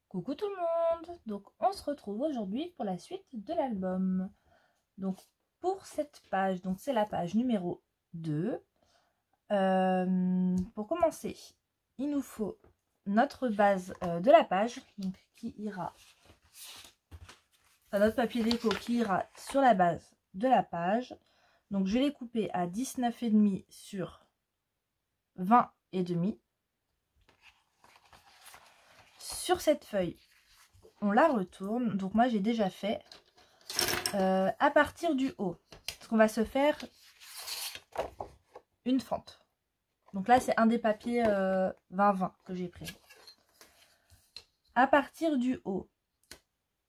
Coucou tout le monde! Donc on se retrouve aujourd'hui pour la suite de l'album. Donc pour cette page, donc c'est la page numéro 2. Pour commencer, il nous faut notre base de la page, donc qui ira, notre papier déco qui ira sur la base de la page. Donc je l'ai coupé à 19,5 sur 20,5. Sur cette feuille, on la retourne. Donc moi j'ai déjà fait à partir du haut, parce qu'on va se faire une fente. Donc là c'est un des papiers 20-20 que j'ai pris. À partir du haut,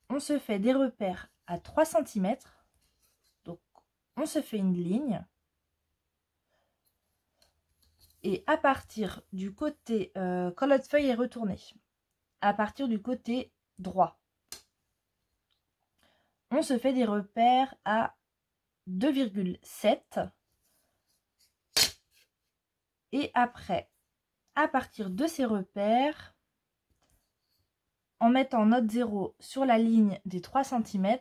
on se fait des repères à 3 cm. Donc on se fait une ligne. Et à partir du côté, quand notre feuille est retournée, à partir du côté droit, on se fait des repères à 2,7. Et après, à partir de ces repères, en mettant notre 0 sur la ligne des 3 cm,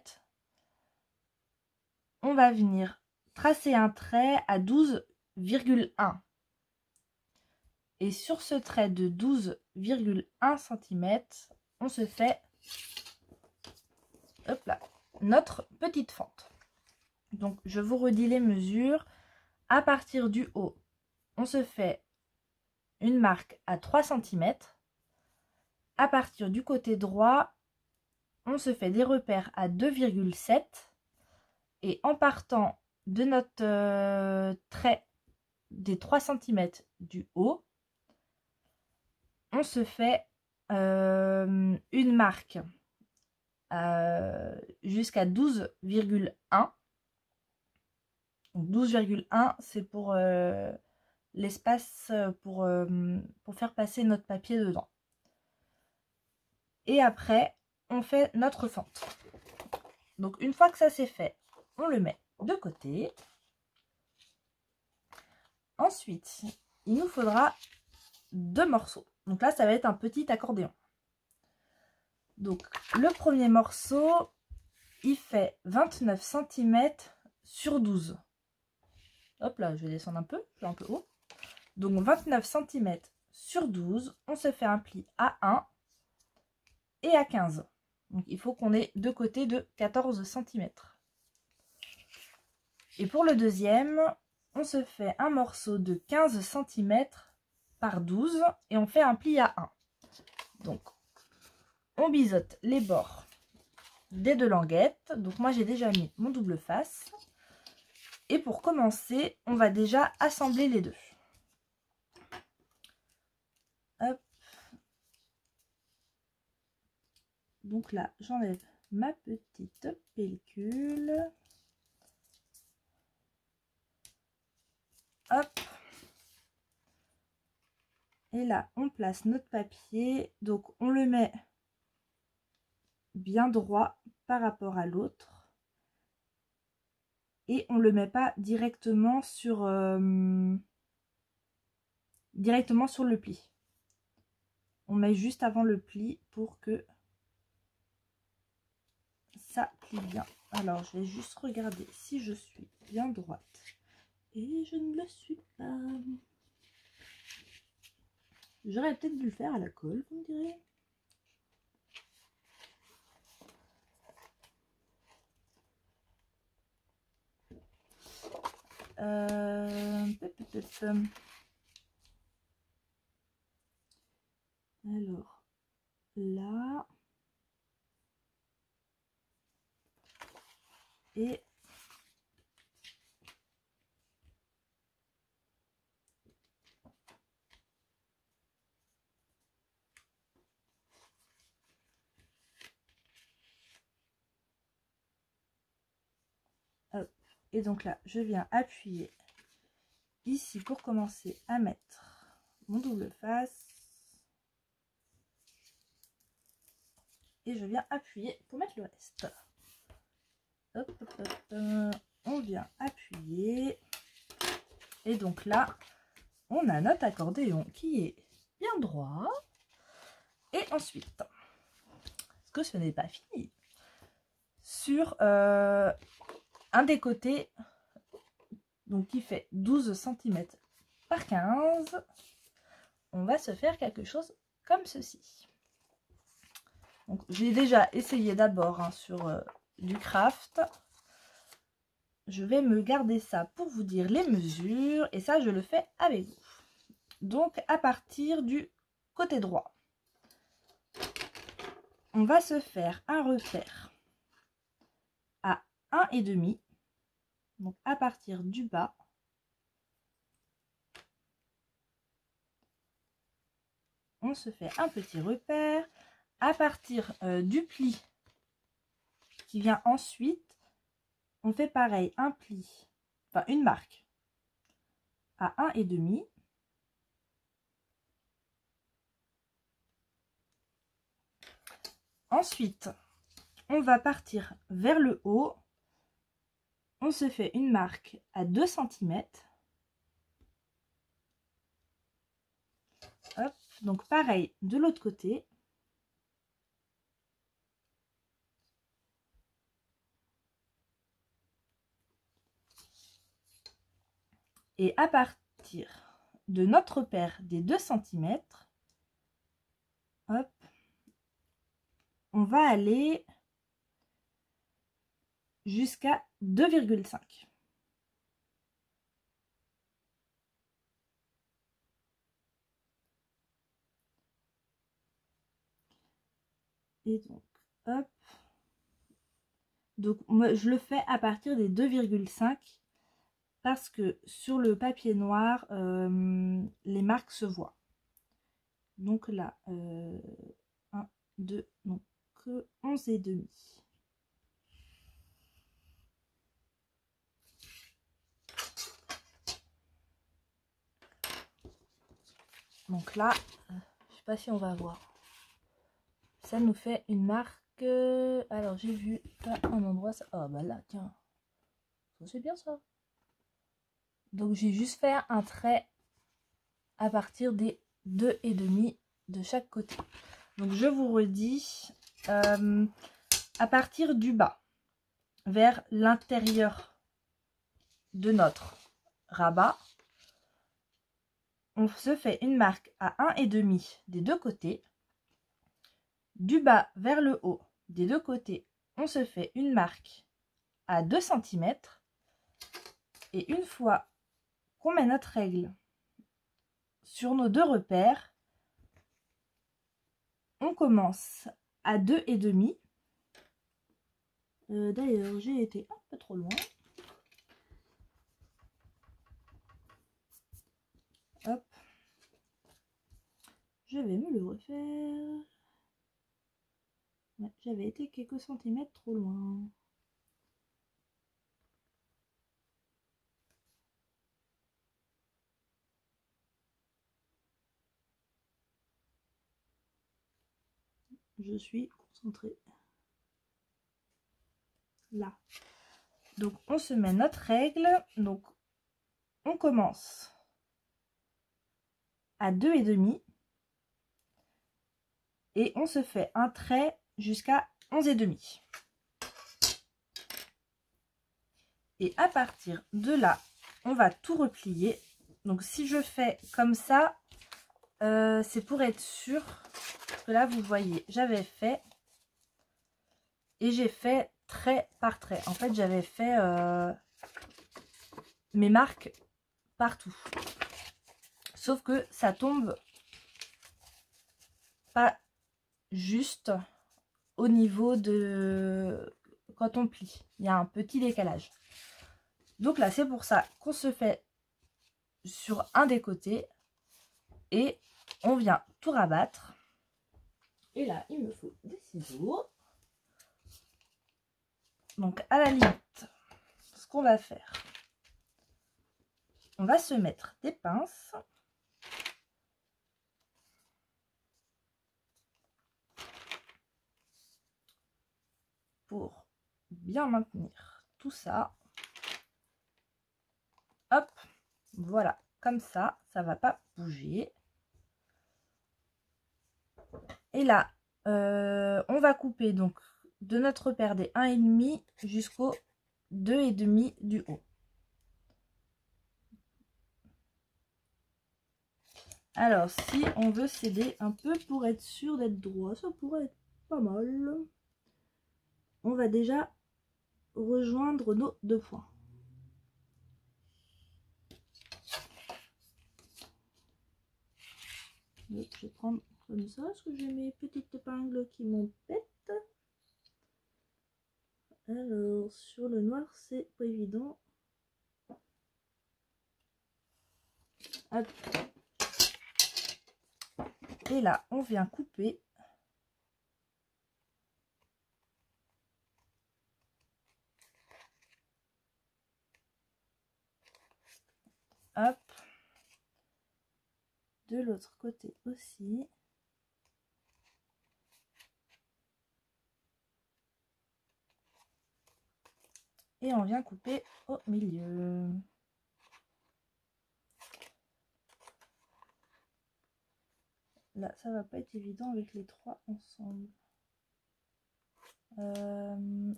on va venir tracer un trait à 12,1. Et sur ce trait de 12,1 cm, on se fait, hop là, notre petite fente. Donc je vous redis les mesures. À partir du haut, on se fait une marque à 3 cm. À partir du côté droit, on se fait des repères à 2,7. Et en partant de notre trait des 3 cm du haut, on se fait une marque jusqu'à 12,1. 12,1 c'est pour l'espace pour faire passer notre papier dedans. Et après on fait notre fente. Donc une fois que ça c'est fait, on le met de côté. Ensuite il nous faudra 2 morceaux. Donc là ça va être un petit accordéon. Donc le premier morceau il fait 29 cm sur 12. Hop là, je vais descendre un peu haut. Donc 29 cm sur 12, on se fait un pli à 1 et à 15. Donc il faut qu'on ait deux côtés de 14 cm. Et pour le deuxième, on se fait un morceau de 15 cm par 12 et on fait un pli à 1. Donc on biseaute les bords des deux languettes. Donc moi j'ai déjà mis mon double face. Et pour commencer, on va déjà assembler les deux. Hop. Donc là, j'enlève ma petite pellicule. Hop. Et là, on place notre papier. Donc, on le met bien droit par rapport à l'autre. Et on ne le met pas directement sur le pli. On met juste avant le pli pour que ça plie bien. Alors, je vais juste regarder si je suis bien droite. Et je ne le suis pas. J'aurais peut-être dû le faire à la colle, vous me direz. Alors, là. Et hop. Et donc là, je viens appuyer ici pour commencer à mettre mon double face. Et je viens appuyer pour mettre le reste. Hop, hop, hop. On vient appuyer. Et donc là, on a notre accordéon qui est bien droit. Et ensuite, que ce n'est pas fini. Sur un des côtés, donc qui fait 12 cm par 15, on va se faire quelque chose comme ceci. Donc j'ai déjà essayé d'abord hein, sur du craft. Je vais me garder ça pour vous dire les mesures et ça je le fais avec vous. Donc à partir du côté droit, on va se faire un repère à 1,5. Donc à partir du bas, on se fait un petit repère. À partir du pli qui vient ensuite, on fait pareil, un pli, enfin une marque à 1,5. Ensuite, on va partir vers le haut. On se fait une marque à 2 cm. Hop, donc pareil de l'autre côté. Et à partir de notre repère des 2 cm, hop, on va aller jusqu'à 2,5. Et donc, hop. Donc, moi, je le fais à partir des 2,5 parce que sur le papier noir, les marques se voient. Donc là, 1, 2, donc 11,5. Donc là, je sais pas si on va voir. Ça nous fait une marque. Alors j'ai vu un endroit. Ça... Oh bah là, tiens. C'est bien ça. Donc j'ai juste fait un trait à partir des 2,5 de chaque côté. Donc je vous redis, à partir du bas vers l'intérieur de notre rabat, on se fait une marque à 1,5 des deux côtés. Du bas vers le haut des deux côtés, on se fait une marque à 2 cm. Et une fois qu'on met notre règle sur nos deux repères, on commence à 2,5. D'ailleurs, j'ai été un peu trop loin. Hop. Je vais me le refaire. Ouais, j'avais été quelques centimètres trop loin. Je suis concentrée. Là. Donc, on se met notre règle. Donc, on commence à 2,5. Et on se fait un trait jusqu'à 11,5. Et à partir de là, on va tout replier. Donc si je fais comme ça, c'est pour être sûr que là, vous voyez, j'avais fait et j'ai fait trait par trait. En fait, j'avais fait mes marques partout. Sauf que ça tombe pas juste au niveau de quand on plie. Il y a un petit décalage. Donc là, c'est pour ça qu'on se fait sur un des côtés et on vient tout rabattre. Et là, il me faut des ciseaux. Donc à la limite, ce qu'on va faire, on va se mettre des pinces. Pour bien maintenir tout ça. Hop, voilà, comme ça, ça va pas bouger. Et là, on va couper donc de notre repère des 1,5 jusqu'au 2,5 du haut. Alors, si on veut s'aider un peu pour être sûr d'être droit, ça pourrait être pas mal. On va déjà rejoindre nos 2 points. Donc, je vais prendre comme ça, parce que j'ai mes petites épingles qui m'embêtent. Alors, sur le noir, c'est pas évident. Hop. Et là, on vient couper. Hop. De l'autre côté aussi. Et on vient couper au milieu. Là, ça va pas être évident avec les 3 ensemble.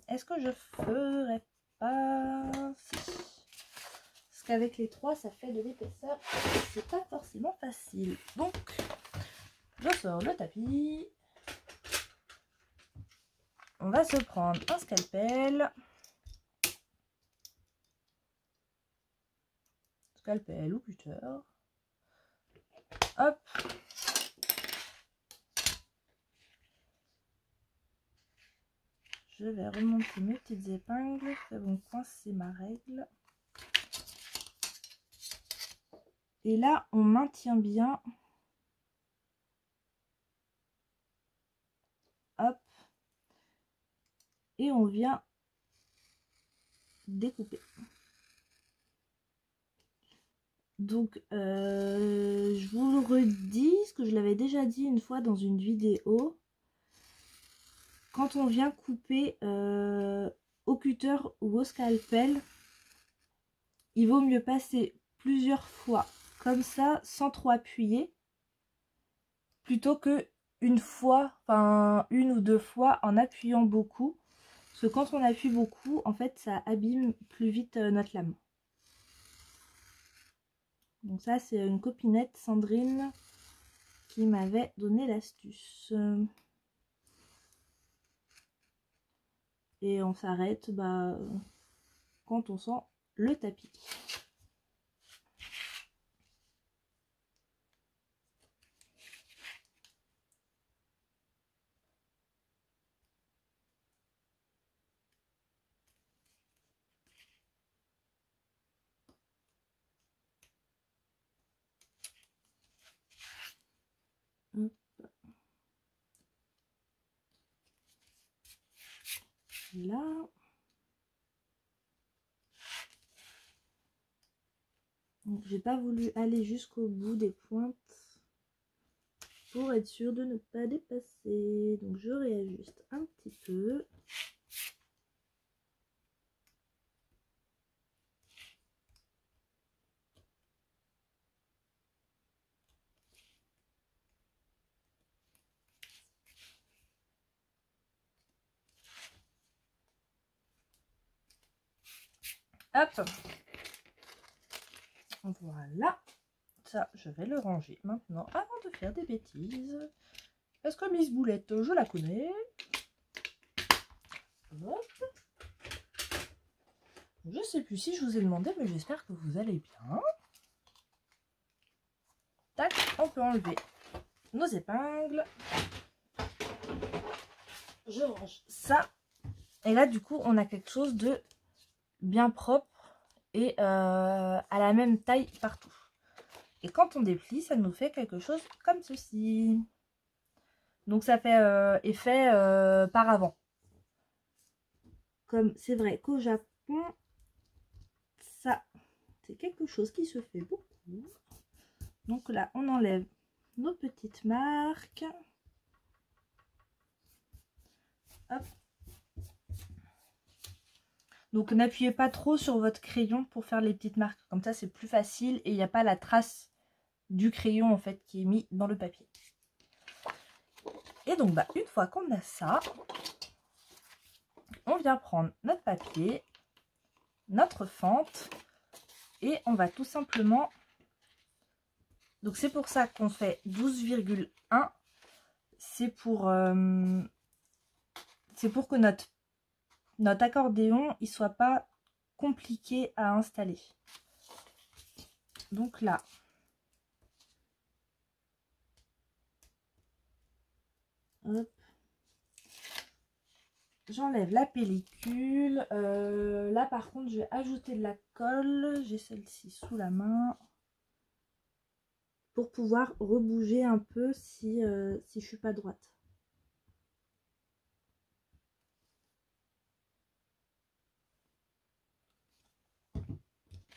Est-ce que je ferais pas... Parce qu'avec les 3, ça fait de l'épaisseur. C'est pas forcément facile. Donc, je sors le tapis. On va se prendre un scalpel. Scalpel ou cutter. Hop. Je vais remonter mes petites épingles qui vont coincer ma règle. Et là, on maintient bien. Hop. Et on vient découper. Donc, je vous le redis, ce que je l'avais déjà dit une fois dans une vidéo. Quand on vient couper au cutter ou au scalpel, il vaut mieux passer plusieurs fois comme ça, sans trop appuyer, plutôt que une fois, enfin 1 ou 2 fois en appuyant beaucoup. Parce que quand on appuie beaucoup, en fait, ça abîme plus vite notre lame. Donc ça, c'est une copinette, Sandrine, qui m'avait donné l'astuce. Et on s'arrête quand on sent le tapis. Hop. Là. J'ai pas voulu aller jusqu'au bout des pointes pour être sûre de ne pas dépasser. Donc je réajuste un petit peu. Hop. Voilà. Ça, je vais le ranger maintenant avant de faire des bêtises. Parce que Miss Boulette, je la connais. Hop. Je sais plus si je vous ai demandé, mais j'espère que vous allez bien. Tac, on peut enlever nos épingles. Je range ça. Et là, du coup, on a quelque chose de bien propre et à la même taille partout. Et quand on déplie, ça nous fait quelque chose comme ceci. Donc ça fait effet par avant. Comme c'est vrai qu'au Japon, ça, c'est quelque chose qui se fait beaucoup. Donc là, on enlève nos petites marques. Hop. Donc n'appuyez pas trop sur votre crayon pour faire les petites marques. Comme ça, c'est plus facile et il n'y a pas la trace du crayon en fait qui est mis dans le papier. Et donc, bah, une fois qu'on a ça, on vient prendre notre papier, notre fente, et on va tout simplement... Donc, c'est pour ça qu'on fait 12,1. C'est pour que notre accordéon il soit pas compliqué à installer. Donc là, j'enlève la pellicule. Là par contre je vais ajouter de la colle. J'ai celle-ci sous la main pour pouvoir rebouger un peu si je suis pas droite.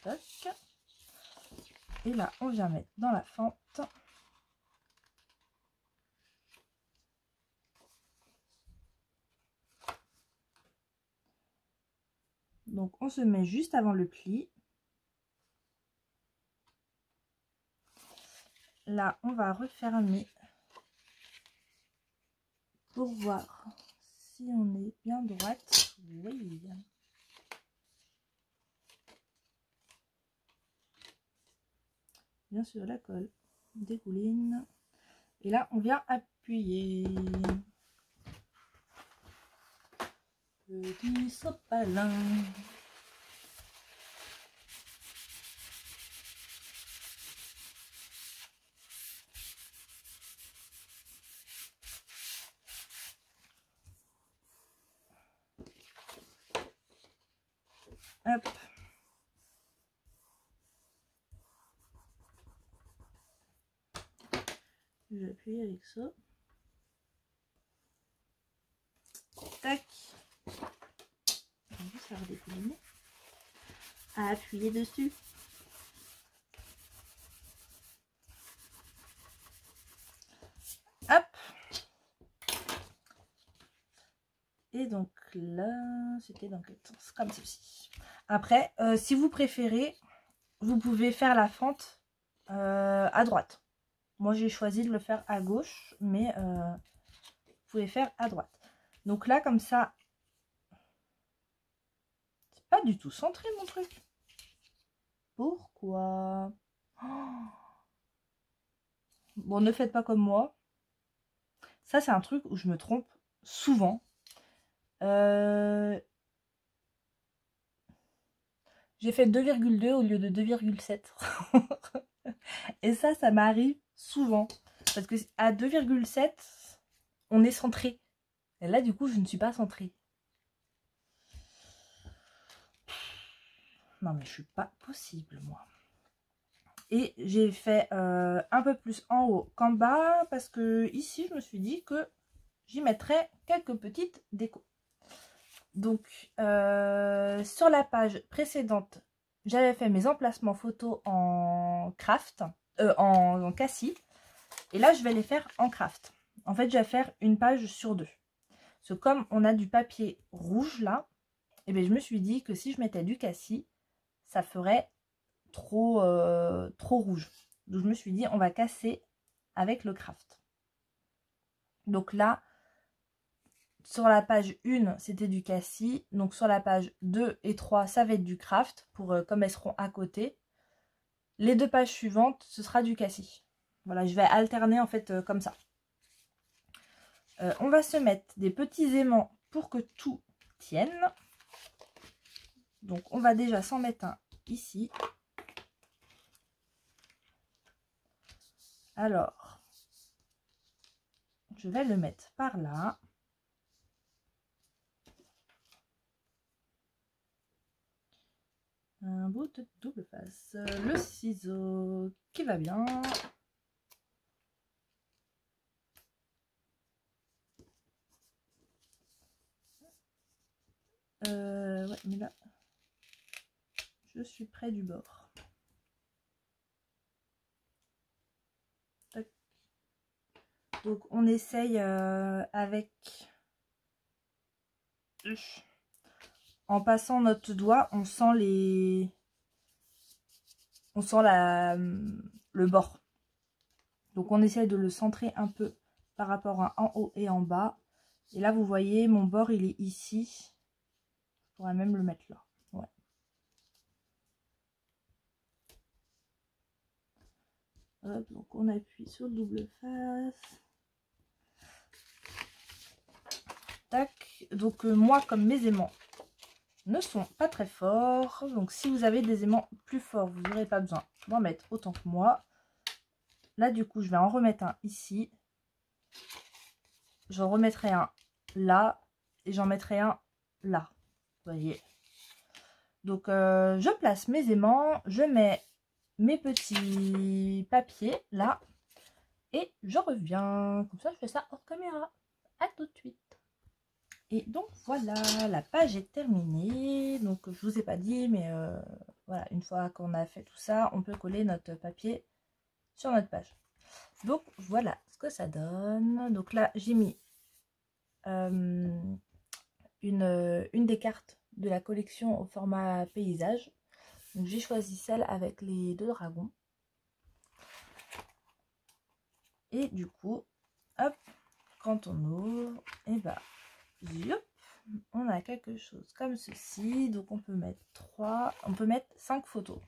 Toc. Et là on vient mettre dans la fente. Donc on se met juste avant le pli. Là on va refermer pour voir si on est bien droite. Oui. Bien sûr la colle dégouline. Et là on vient appuyer. Petit sopalin. Hop. J'appuie avec ça. Tac. Ça va découliner. À appuyer dessus. Hop. Et donc là, c'était dans quel sens? Comme ceci. Après, si vous préférez, vous pouvez faire la fente à droite. Moi, j'ai choisi de le faire à gauche, mais vous pouvez faire à droite. Donc là, comme ça, c'est pas du tout centré mon truc. Pourquoi? Oh. Bon, ne faites pas comme moi. Ça, c'est un truc où je me trompe souvent. J'ai fait 2,2 au lieu de 2,7. Et ça m'arrive souvent. Parce que à 2,7, on est centré. Et là, du coup, je ne suis pas centrée. Non, mais je suis pas possible, moi. Et j'ai fait un peu plus en haut qu'en bas. Parce que ici, je me suis dit que j'y mettrais quelques petites décos. Donc, sur la page précédente, j'avais fait mes emplacements photos en craft, en cassis. Et là, je vais les faire en craft. En fait, je vais faire une page sur deux. Parce que comme on a du papier rouge là, et bien, je me suis dit que si je mettais du cassis, ça ferait trop rouge. Donc, je me suis dit, on va casser avec le craft. Donc là, sur la page 1, c'était du cassis. Donc sur la page 2 et 3, ça va être du craft, pour comme elles seront à côté. Les deux pages suivantes, ce sera du cassis. Voilà, je vais alterner en fait comme ça. On va se mettre des petits aimants pour que tout tienne. Donc on va déjà s'en mettre un ici. Alors, je vais le mettre par là. Un bout de double face. Le ciseau qui va bien. Ouais, mais là, je suis près du bord. Tac. Donc, on essaye avec... En passant notre doigt, on sent les... On sent le bord. Donc, on essaye de le centrer un peu par rapport à en haut et en bas. Et là, vous voyez, mon bord, il est ici. Je pourrais même le mettre là. Ouais. Hop, donc on appuie sur le double face. Tac. Donc moi, comme mes aimants ne sont pas très forts, donc si vous avez des aimants plus forts, vous n'aurez pas besoin d'en mettre autant que moi. Là, du coup, je vais en remettre un ici. J'en remettrai un là. Et j'en mettrai un là. Vous voyez. Donc, je place mes aimants. Je mets mes petits papiers là. Et je reviens. Comme ça, je fais ça hors caméra. À tout de suite. Et donc, voilà. La page est terminée. Donc, je vous ai pas dit, mais voilà. Une fois qu'on a fait tout ça, on peut coller notre papier sur notre page. Donc voilà ce que ça donne. Donc là j'ai mis une des cartes de la collection au format paysage. Donc j'ai choisi celle avec les 2 dragons. Et du coup, hop, quand on ouvre, et bah, yop, on a quelque chose comme ceci. Donc on peut mettre 5 photos.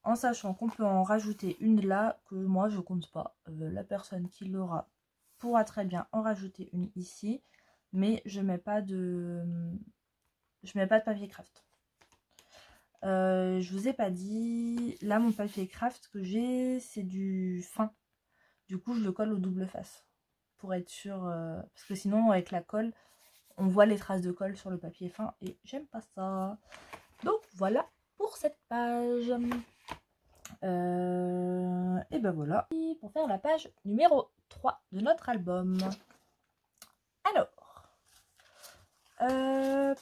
En sachant qu'on peut en rajouter une là, que moi je compte pas. La personne qui l'aura pourra très bien en rajouter une ici. Mais je mets pas de papier craft. Je vous ai pas dit. Là mon papier craft que j'ai, c'est du fin. Du coup je le colle au double face. Pour être sûr. Parce que sinon avec la colle, on voit les traces de colle sur le papier fin. Et j'aime pas ça. Donc voilà pour cette page. Et ben voilà, pour faire la page numéro 3 de notre album. Alors,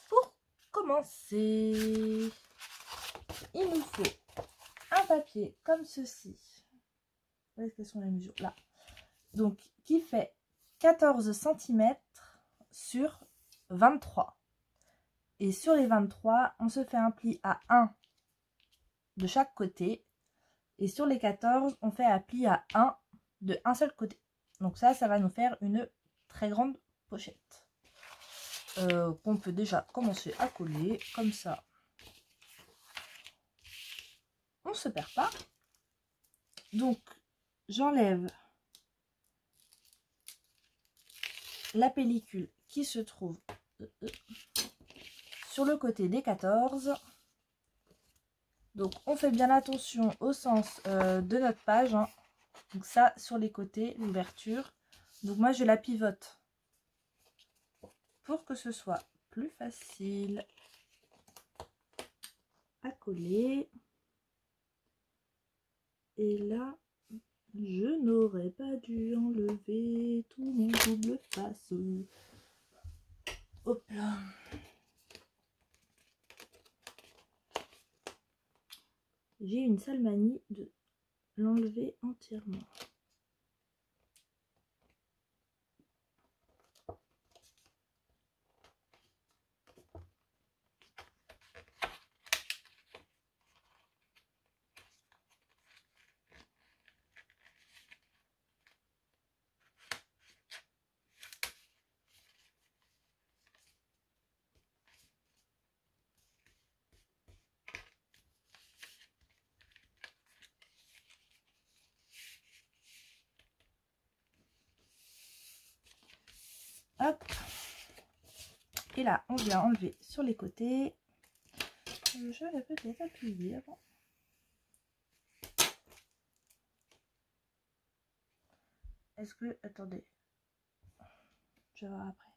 pour commencer, il nous faut un papier comme ceci. Où est-ce que sont les mesures? Là. Donc, qui fait 14 cm sur 23. Et sur les 23, on se fait un pli à 1 de chaque côté. Et sur les 14, on fait un pli à 1 de un seul côté. Donc ça va nous faire une très grande pochette. Qu'on peut déjà commencer à coller. Comme ça, on ne se perd pas. Donc, j'enlève la pellicule qui se trouve sur le côté des 14. Donc, on fait bien attention au sens de notre page. Hein. Donc ça, sur les côtés, l'ouverture. Donc moi, je la pivote pour que ce soit plus facile à coller. Et là, je n'aurais pas dû enlever tout mon double face. Hop là. J'ai une sale manie de l'enlever entièrement. Hop. Et là, on vient enlever sur les côtés. Je l'ai peut-être appuyé avant. Est-ce que... Attendez. Je vais voir après.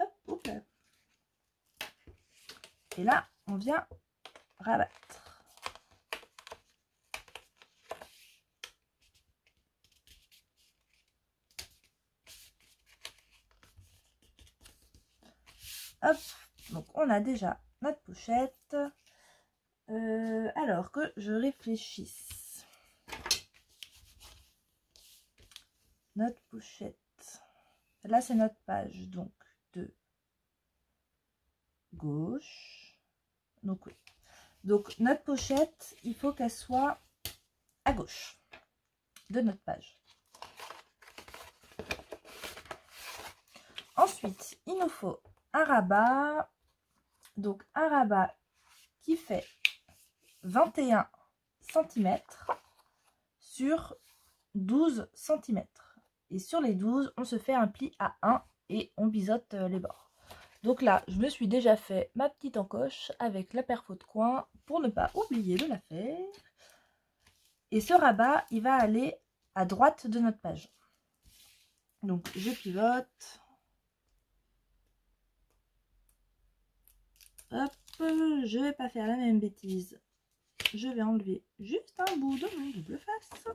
Hop, hop là. Et là, on vient rabattre. Hop, donc on a déjà notre pochette. Alors que je réfléchisse. Notre pochette. Là, c'est notre page, donc de gauche. Donc oui. Donc notre pochette, il faut qu'elle soit à gauche de notre page. Ensuite, il nous faut un rabat. Donc un rabat qui fait 21 cm sur 12 cm. Et sur les 12, on se fait un pli à 1 et on biseaute les bords. Donc là, je me suis déjà fait ma petite encoche avec la perfo de coin pour ne pas oublier de la faire. Et ce rabat, il va aller à droite de notre page. Donc je pivote. Hop, je vais pas faire la même bêtise. Je vais enlever juste un bout de mon double face.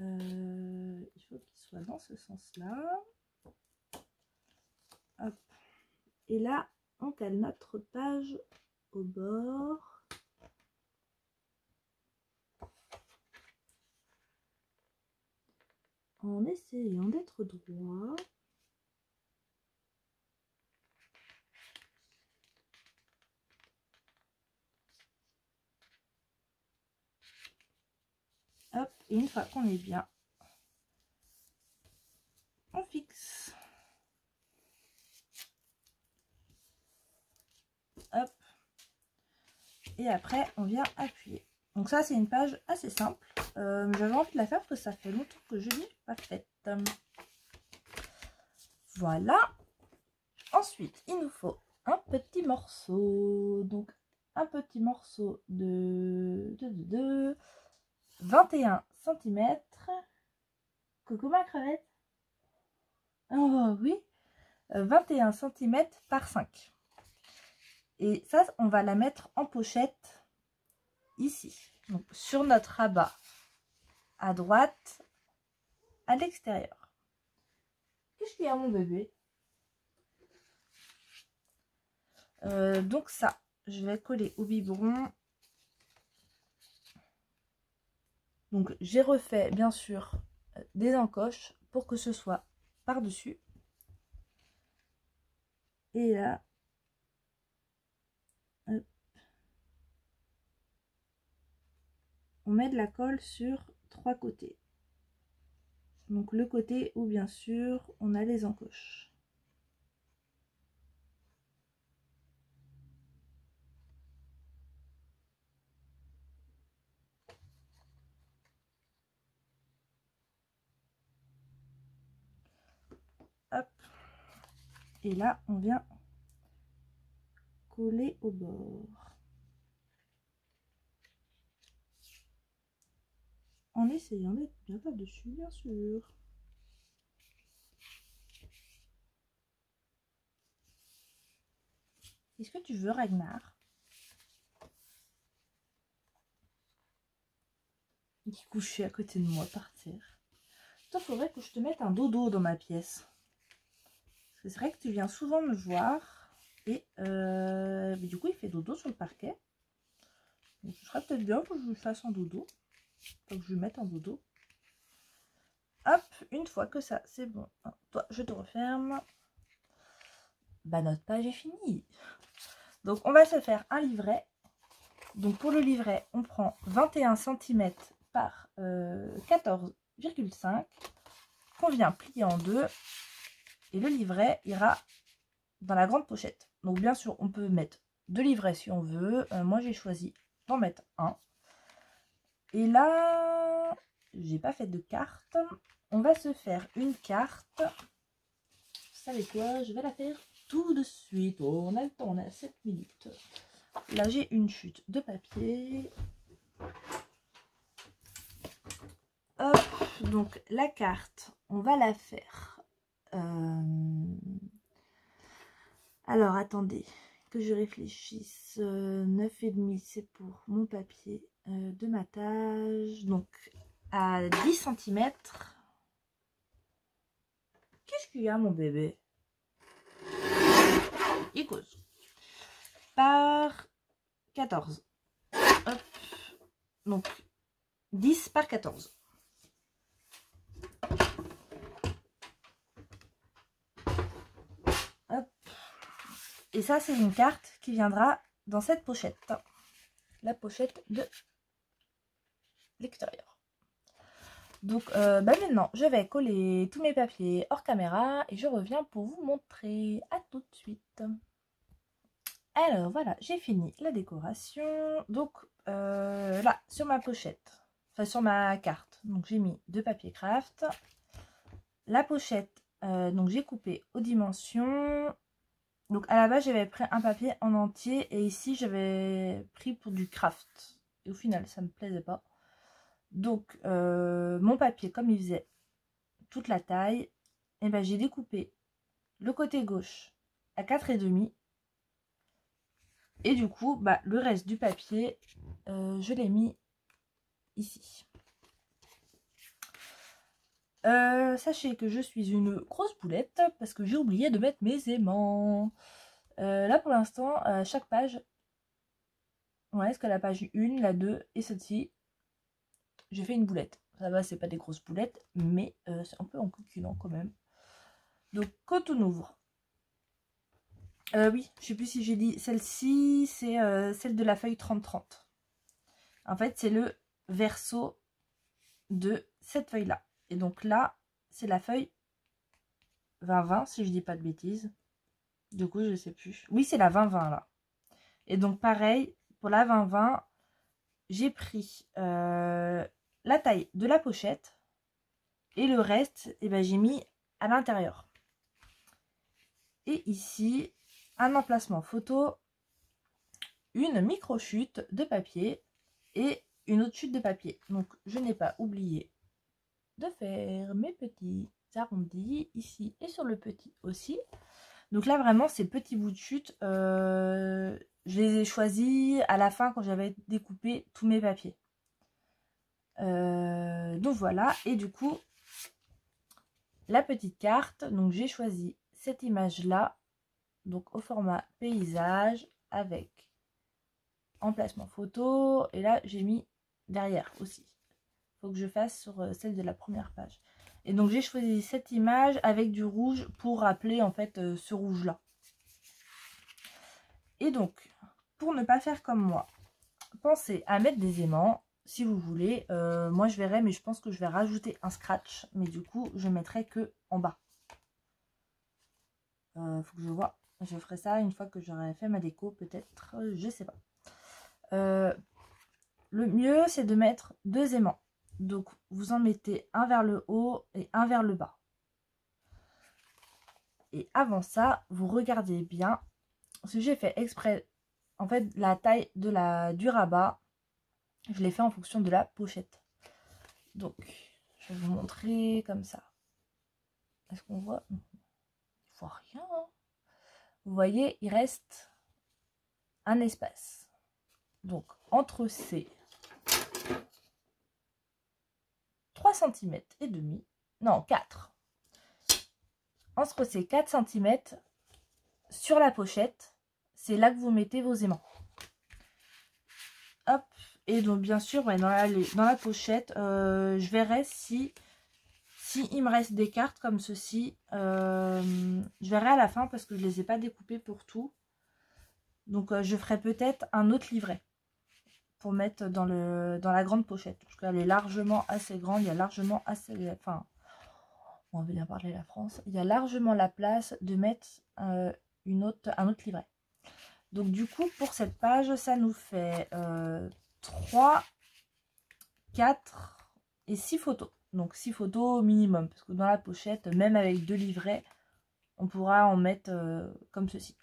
Il faut qu'il soit dans ce sens-là. Hop. Et là, on cale notre page au bord. En essayant d'être droit. Hop, et une fois qu'on est bien, on fixe. Hop. Et après, on vient appuyer. Donc ça, c'est une page assez simple. J'avais envie de la faire parce que ça fait longtemps que je l'ai pas faite. Voilà. Ensuite, il nous faut un petit morceau. Donc, un petit morceau de 21 cm. Coucou ma crevette. Oh oui. 21 cm par 5. Et ça, on va la mettre en pochette ici. Donc, sur notre rabat à droite, à l'extérieur. Qu'est-ce qu'il y a mon bébé? Donc ça, je vais coller au biberon. Donc j'ai refait bien sûr des encoches pour que ce soit par-dessus. Et là, hop, on met de la colle sur 3 côtés. Donc le côté où bien sûr on a les encoches. Hop. Et là, on vient coller au bord. En essayant d'être bien par-dessus, bien sûr. Est-ce que tu veux, Ragnar? Il est couché à côté de moi par terre. Toi, faudrait que je te mette un dodo dans ma pièce. Parce que c'est vrai que tu viens souvent me voir. Et mais du coup, il fait dodo sur le parquet. Donc, ce serait peut-être bien que je lui fasse un dodo. Enfin, que je lui mette un dodo. Hop, une fois que ça, c'est bon. Toi, je te referme. Bah, notre page est finie. Donc, on va se faire un livret. Donc, pour le livret, on prend 21 cm par 14,5 qu'on vient plier en deux. Et le livret ira dans la grande pochette. Donc, bien sûr, on peut mettre 2 livrets si on veut. Moi, j'ai choisi d'en mettre un. Et là, j'ai pas fait de carte. On va se faire une carte. Vous savez quoi? Je vais la faire tout de suite. Oh, on a le temps, on a 7 minutes. Là, j'ai une chute de papier. Hop, donc la carte, on va la faire. Alors, attendez, que je réfléchisse. 9,5, c'est pour mon papier de matage. Donc, à 10 cm. Qu'est-ce qu'il y a, mon bébé? Il cause. Par 14. Hop. Donc, 10 par 14. Hop. Et ça, c'est une carte qui viendra dans cette pochette. La pochette de l'extérieur. Donc maintenant, je vais coller tous mes papiers hors caméra et je reviens pour vous montrer. À tout de suite. Alors voilà, j'ai fini la décoration. Donc là, sur ma pochette, enfin sur ma carte, donc j'ai mis 2 papiers craft. La pochette, donc j'ai coupé aux dimensions. Donc à la base, j'avais pris un papier en entier et ici, j'avais pris pour du craft. Et au final, ça me plaisait pas. Donc mon papier, comme il faisait toute la taille, et ben, j'ai découpé le côté gauche à 4,5. Et du coup, bah, le reste du papier, je l'ai mis ici. Sachez que je suis une grosse boulette parce que j'ai oublié de mettre mes aimants. Là, pour l'instant, chaque page, ouais, est-ce que la page 1, la 2 et celle-ci, j'ai fait une boulette. Ça va, c'est pas des grosses boulettes, mais c'est un peu encoquinant quand même. Donc, quand on ouvre, oui, je sais plus si j'ai dit, celle-ci, c'est celle de la feuille 30-30. En fait, c'est le verso de cette feuille-là. Et donc là, c'est la feuille 20-20, si je dis pas de bêtises. Du coup, je sais plus. Oui, c'est la 20-20 là. Et donc, pareil, pour la 20-20, j'ai pris la taille de la pochette et le reste, eh ben, j'ai mis à l'intérieur. Et ici, un emplacement photo, une micro-chute de papier et une autre chute de papier. Donc, je n'ai pas oublié de faire mes petits arrondis ici et sur le petit aussi. Donc là, vraiment, ces petits bouts de chute, je les ai choisis à la fin quand j'avais découpé tous mes papiers. Donc voilà, et du coup, la petite carte, donc j'ai choisi cette image-là, donc au format paysage avec emplacement photo, et là j'ai mis derrière aussi. Il faut que je fasse sur celle de la première page. Et donc j'ai choisi cette image avec du rouge pour rappeler en fait ce rouge là. Et donc pour ne pas faire comme moi, pensez à mettre des aimants si vous voulez. Moi je verrai, mais je pense que je vais rajouter un scratch, mais du coup je mettrai que en bas. Faut que je vois, je ferai ça une fois que j'aurai fait ma déco peut-être, je sais pas. Le mieux c'est de mettre 2 aimants. Donc, vous en mettez un vers le haut et un vers le bas. Et avant ça, vous regardez bien. Parce que j'ai fait exprès. En fait, la taille de du rabat, je l'ai fait en fonction de la pochette. Donc, je vais vous montrer comme ça. Est-ce qu'on voit? On voit rien. Hein. Vous voyez, il reste un espace. Donc, entre ces 3 cm et demi, non 4. Entre ces 4 cm sur la pochette, c'est là que vous mettez vos aimants. Hop, et donc bien sûr, ouais, dans la pochette, je verrai si il me reste des cartes comme ceci. Je verrai à la fin parce que je ne les ai pas découpées pour tout. Donc je ferai peut-être un autre livret pour mettre dans la grande pochette. Parce qu'elle est largement assez grande, il y a largement assez... Enfin, on va bien parler la France. Il y a largement la place de mettre un autre livret. Donc du coup, pour cette page, ça nous fait 3, 4 et 6 photos. Donc 6 photos au minimum. Parce que dans la pochette, même avec 2 livrets, on pourra en mettre comme ceci.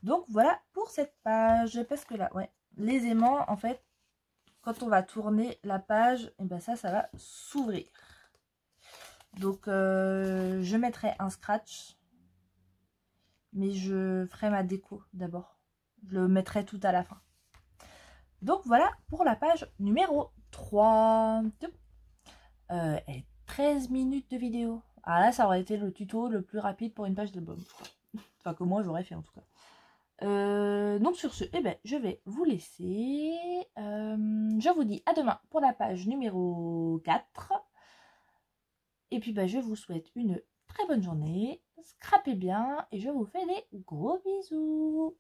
Donc voilà pour cette page. Parce que là, ouais, les aimants, en fait, quand on va tourner la page, et ben ça va s'ouvrir. Donc je mettrai un scratch. Mais je ferai ma déco d'abord. Je le mettrai tout à la fin. Donc voilà pour la page numéro 3. 13 minutes de vidéo. Ah là, ça aurait été le tuto le plus rapide pour une page d'album. Enfin, que moi, j'aurais fait en tout cas. Donc sur ce, eh ben, je vais vous laisser. Je vous dis à demain pour la page numéro 4. Et puis, ben, je vous souhaite une très bonne journée, scrapez bien et je vous fais des gros bisous.